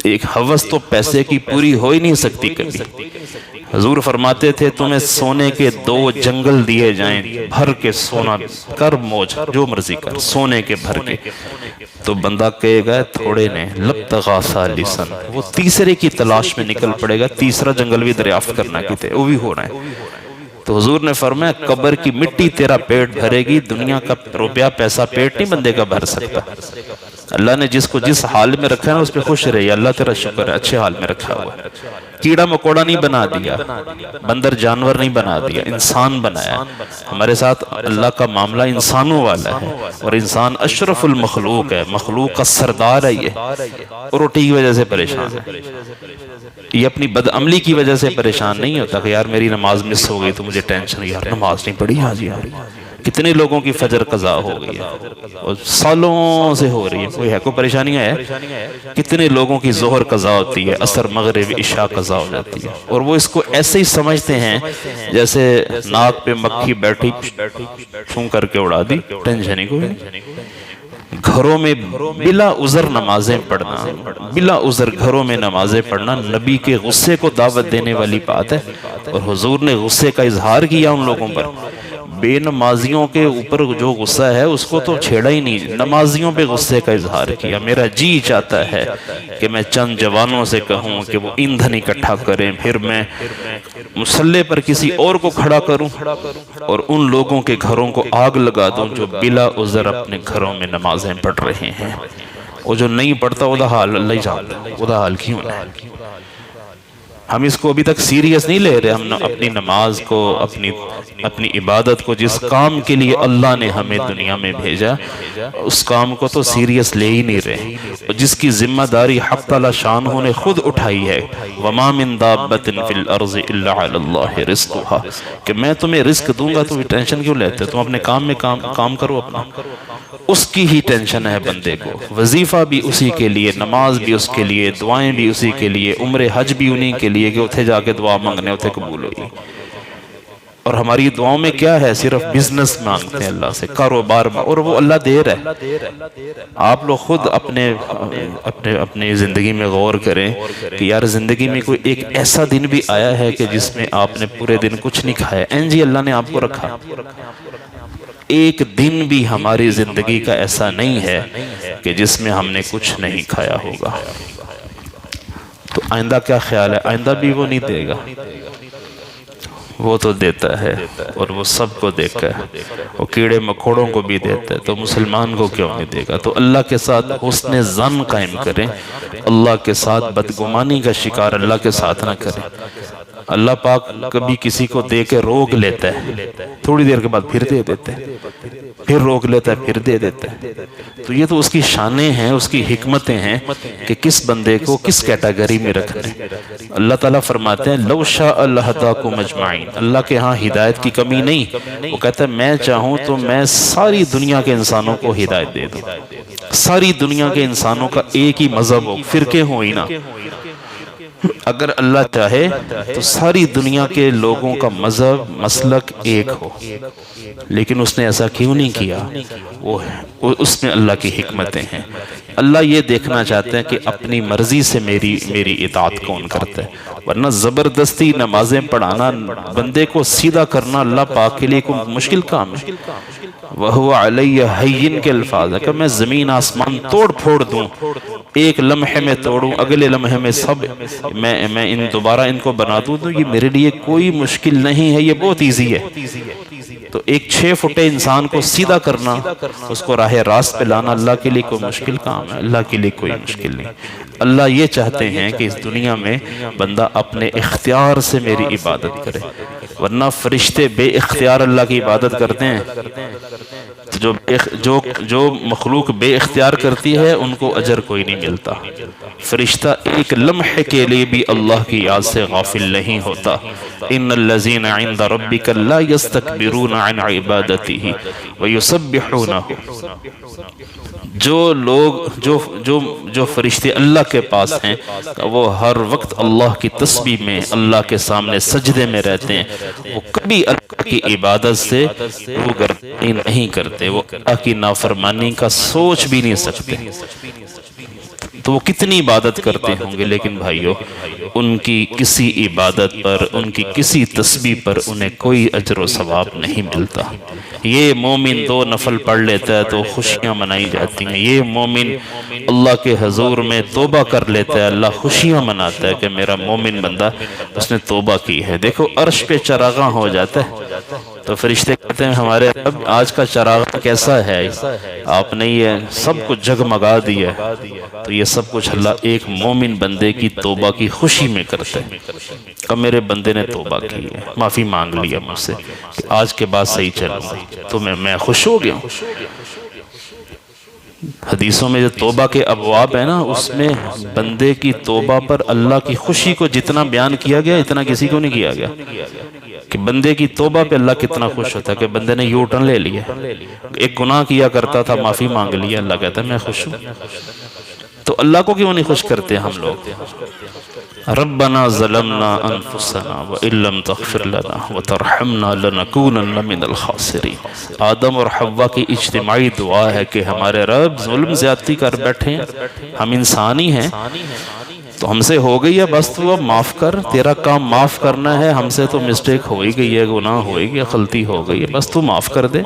ایک ہوس تو پیسے کی پوری ہو ہی نہیں سکتی کبھی۔ حضور فرماتے تھے تمہیں سونے کے 2 جنگل دیے جائیں، بھر کے سونا کر موج جو مرضی کر، سونے کے بھر کے، تو بندہ کہے گا تھوڑے نے لبتغا ثالثاً، وہ تیسرے کی تلاش میں نکل پڑے گا، تیسرا جنگل بھی دریافت کرنا کیتے وہ بھی ہو رہا ہے۔ تو حضور نے فرمایا قبر کی مٹی تیرا پیٹ بھرے گی، دنیا کا روپیہ پیسہ پیٹ نہیں بندے کا بھر سکتا۔ اللہ نے جس کو جس حال میں رکھا ہے نا اس پہ خوش رہے، اللہ تیرا شکر ہے اچھے حال میں رکھا ہوا ہے۔ کیڑا مکوڑا نہیں بنا دیا، بندر جانور نہیں بنا دیا، انسان بنایا۔ ہمارے ساتھ اللہ کا معاملہ انسانوں والا ہے، اور انسان اشرف المخلوق ہے، مخلوق کا سردار ہے۔ یہ روٹی کی وجہ سے پریشان ہے، یہ اپنی بدعملی کی وجہ سے پریشان نہیں ہوتا کہ یار میری نماز مس ہو گئی تو مجھے ٹینشن، یار نماز نہیں پڑھی آج یار۔ کتنے لوگوں کی فجر قضا ہو گئی ہے اور سالوں سے ہو رہی ہے، کوئی ہے کوئی پریشانی ہے؟ کتنے لوگوں کی ظہر قضا ہوتی ہے، عصر مغرب عشاء قضا ہو جاتی ہے، اور وہ اس کو ایسے ہی سمجھتے ہیں جیسے ناک پہ مکھی بیٹھی چھوں کر کے اڑا دی، ٹینشن ہی کوئی نہیں۔ گھروں میں بلا عذر نمازیں پڑھنا، بلا عذر گھروں میں نمازیں پڑھنا نبی کے غصے کو دعوت دینے والی بات ہے، اور حضور نے غصے کا اظہار کیا ان لوگوں پر۔ بے نمازیوں کے اوپر جو غصہ ہے اس کو تو چھیڑا ہی نہیں، نمازیوں پہ غصے کا اظہار کیا۔ میرا جی چاہتا ہے کہ میں چند جوانوں سے کہوں کہ وہ ایندھن اکٹھا کریں، پھر میں مصلی پر کسی اور کو کھڑا کروں اور ان لوگوں کے گھروں کو آگ لگا دوں جو بلا عذر اپنے گھروں میں نمازیں پڑھ رہے ہیں۔ وہ جو نہیں پڑھتا وہ دا حال اللہ ہی جانتا ہے، وہ دا حال کیوں ہے۔ ہم اس کو ابھی تک سیریس نہیں لے رہے، ہم اپنی نماز کو، اپنی عبادت کو، جس کام کے لیے اللہ نے ہمیں دنیا میں بھیجا اس کام کو تو سیریس لے ہی نہیں رہے، جس کی ذمہ داری حق تعالی شانہ نے خود اٹھائی ہے۔ وَمَا مِن دَابَّةٍ فِي الْأَرْضِ إِلَّا عَلَى اللَّهِ رِزْقُهَا، کہ میں تمہیں رزق دوں گا تو ٹینشن کیوں لیتے، تم اپنے کام میں کام کرو اپنا۔ اس کی ہی ٹینشن ہے بندے کو، وظیفہ بھی اسی کے لیے، نماز بھی اس کے لیے، دعائیں بھی اسی کے لیے، عمر حج بھی انہی کے لیے کہ اتھے جا کے دعا مانگنے اتھے قبول ہوئی۔ اور ہماری دعاؤں میں کیا ہے؟ صرف بزنس مانگتے ہیں اللہ سے، کاروبار میں، اور وہ اللہ دے رہا ہے۔ آپ لوگ خود اپنے زندگی میں غور کریں کہ یار زندگی میں کوئی ایک ایسا دن بھی آیا ہے کہ جس میں آپ نے پورے دن کچھ نہیں کھایا؟ جی اللہ نے آپ کو رکھا۔ ایک دن بھی ہماری زندگی کا ایسا نہیں ہے کہ جس میں ہم نے کچھ نہیں کھایا ہوگا۔ تو آئندہ کیا خیال ہے؟ آئندہ بھی وہ نہیں دے گا، وہ تو دیتا ہے، اور وہ سب کو دیکھا ہے، وہ کیڑے مکوڑوں کو بھی دیتا ہے، تو مسلمان کو کیوں نہیں دے گا؟ تو اللہ کے ساتھ حسن ظن قائم کریں، اللہ کے ساتھ بدگمانی کا شکار اللہ کے ساتھ نہ کریں۔ اللہ پاک کبھی کسی کو دے کے روک لیتا ہے، تھوڑی دیر کے بعد پھر دے دیتا ہے، پھر روک لیتا ہے، پھر دے دیتا ہے۔ تو یہ تو اس کی شانیں ہیں، اس کی حکمتیں ہیں کہ کس بندے کو کس کیٹیگری میں رکھنا ہے۔ اللہ تعالیٰ فرماتے ہیں لو شاء لہداکم اجمعین، اللہ کے ہاں ہدایت کی کمی نہیں، وہ کہتا ہے میں چاہوں تو میں ساری دنیا کے انسانوں کو ہدایت دے دوں، ساری دنیا کے انسانوں کا ایک ہی مذہب ہو، فرقے ہوں ہی نہ۔ اگر اللہ چاہے تو ساری دنیا کے لوگوں کا مذہب مسلک ایک ہو، لیکن اس نے ایسا کیوں نہیں کیا؟ اس میں اللہ کی حکمتیں ہیں۔ اللہ یہ دیکھنا چاہتے ہیں کہ اپنی مرضی سے میری اطاعت کون کرتا ہے، ورنہ زبردستی نمازیں پڑھانا، بندے کو سیدھا کرنا اللہ پاک کے لیے کوئی مشکل کام ہے۔ وَهُوَ عَلَيَّ حَيٍّ کے الفاظ ہے کہ میں زمین آسمان توڑ پھوڑ دوں، ایک لمحے میں توڑوں، اگلے لمحے میں سب میں دوبارہ ان کو بنا دوں، تو یہ میرے لیے کوئی مشکل نہیں ہے، یہ بہت ایزی ہے۔ تو ایک 6 فٹے انسان کو سیدھا کرنا، اس کو راہ راست پہ لانا اللہ کے لیے کوئی مشکل کام ہے؟ اللہ کے لیے کوئی مشکل نہیں۔ اللہ یہ چاہتے ہیں کہ اس دنیا میں بندہ اپنے اختیار سے میری عبادت کرے، ورنہ فرشتے بے اختیار اللہ کی عبادت کرتے ہیں۔ جو مخلوق بے اختیار کرتی ہے ان کو اجر کوئی نہیں ملتا۔ فرشتہ ایک لمحے کے لیے بھی اللہ کی یاد سے غافل نہیں ہوتا۔ ان الذین عند ربک لا یستکبرون عن عبادتہ ویسبحونہ، جو فرشتے اللہ کے پاس ہیں وہ ہر وقت اللہ کی تسبیح میں، اللہ کے سامنے سجدے میں رہتے ہیں، وہ کبھی اللہ کی عبادت سے روگردانی نہیں کرتے، وہ اللہ کی نافرمانی کا سوچ بھی نہیں سکتے۔ تو وہ کتنی عبادت کرتے ہوں گے، لیکن بھائیو ان کی کسی عبادت پر، ان کی کسی تسبیح پر انہیں کوئی اجر و ثواب نہیں ملتا۔ یہ مومن 2 نفل پڑھ لیتا ہے تو خوشیاں منائی جاتی ہیں، یہ مومن اللہ کے حضور میں توبہ کر لیتا ہے، اللہ خوشیاں مناتا ہے کہ میرا مومن بندہ اس نے توبہ کی ہے۔ دیکھو عرش پہ چراغاں ہو جاتا ہے تو فرشتے کہتے ہیں ہمارے رب آج کا چراغاں کیسا ہے، آپ نے یہ سب کچھ جگمگا دیا ہے۔ تو یہ سب کچھ اللہ ایک مومن بندے کی توبہ کی خوشی میں کرتا ہے کہ میرے بندے نے توبہ کی ہے، معافی مانگ لیا مجھ سے کہ آج کے بعد صحیح چلوں تو میں خوش ہو گیا ہوں۔ حدیثوں میں جو توبہ کے ابواب ہیں نا، اس میں بندے کی توبہ پر اللہ کی خوشی کو جتنا بیان کیا گیا اتنا کسی کو نہیں کیا گیا کہ بندے کی توبہ پہ اللہ کتنا خوش ہوتا ہے کہ بندے نے یو ٹرن لے لیا، ایک گناہ کیا کرتا تھا معافی مانگ لیا، اللہ کہتا ہے میں خوش ہوں۔ تو اللہ کو کیوں نہیں خوش کرتے ہم لوگ؟ ربنا ظلمنا انفسنا وان لم تغفر لنا وترحمنا لنکونن من الخاسرین۔ آدم اور حوا کی اجتماعی دعا ہے کہ ہمارے رب ظلم زیادتی کر بیٹھے ہیں، ہم انسانی ہیں تو ہم سے ہو گئی ہے، بس تو اب معاف کر، تیرا کام معاف کرنا ہے، ہم سے تو مسٹیک ہو ہی گئی ہے، گناہ ہو ہی گیا، غلطی ہو گئی ہے، بس تو معاف کر دے۔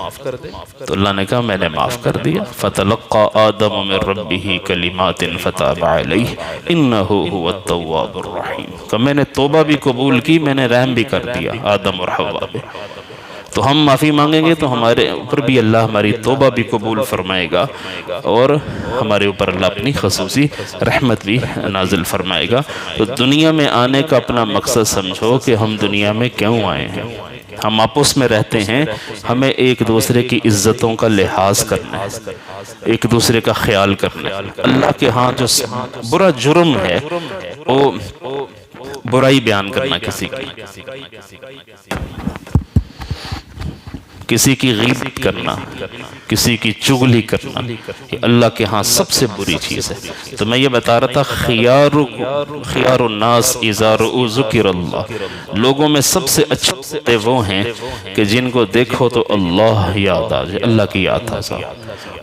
تو اللہ نے کہا میں نے معاف کر دیا۔ فَتَلَقَّى آدَمُ مِن رَبِّهِ كَلِمَاتٍ فَتَابَ عَلَيْهِ إِنَّهُ هُوَ التَّوَّابُ الرَّحِيمُ کہ میں نے توبہ بھی قبول کی، میں نے رحم بھی کر دیا آدم اور حوا پہ۔ تو ہم معافی مانگیں گے تو ہمارے اوپر بھی اللہ ہماری توبہ بھی قبول فرمائے گا اور ہمارے اوپر اللہ اپنی خصوصی رحمت بھی نازل فرمائے گا۔ تو دنیا میں آنے کا اپنا مقصد سمجھو کہ ہم دنیا میں کیوں آئے ہیں۔ ہم آپس میں رہتے ہیں، ہمیں ایک دوسرے کی عزتوں کا لحاظ کرنا ہے، ایک دوسرے کا خیال کرنا ہے۔ اللہ کے ہاں جو برا جرم ہے وہ برائی بیان کرنا کسی کی غیبت کرنا، کسی کی چغلی کرنا، یہ اللہ کے ہاں سب سے بری چیز ہے۔ تو میں یہ بتا رہا تھا خیار الناس اذا رؤوا ذکر اللہ، لوگوں میں سب سے اچھے وہ ہیں کہ جن کو دیکھو تو اللہ یاد آ جائے، اللہ کی یاد آ جائے۔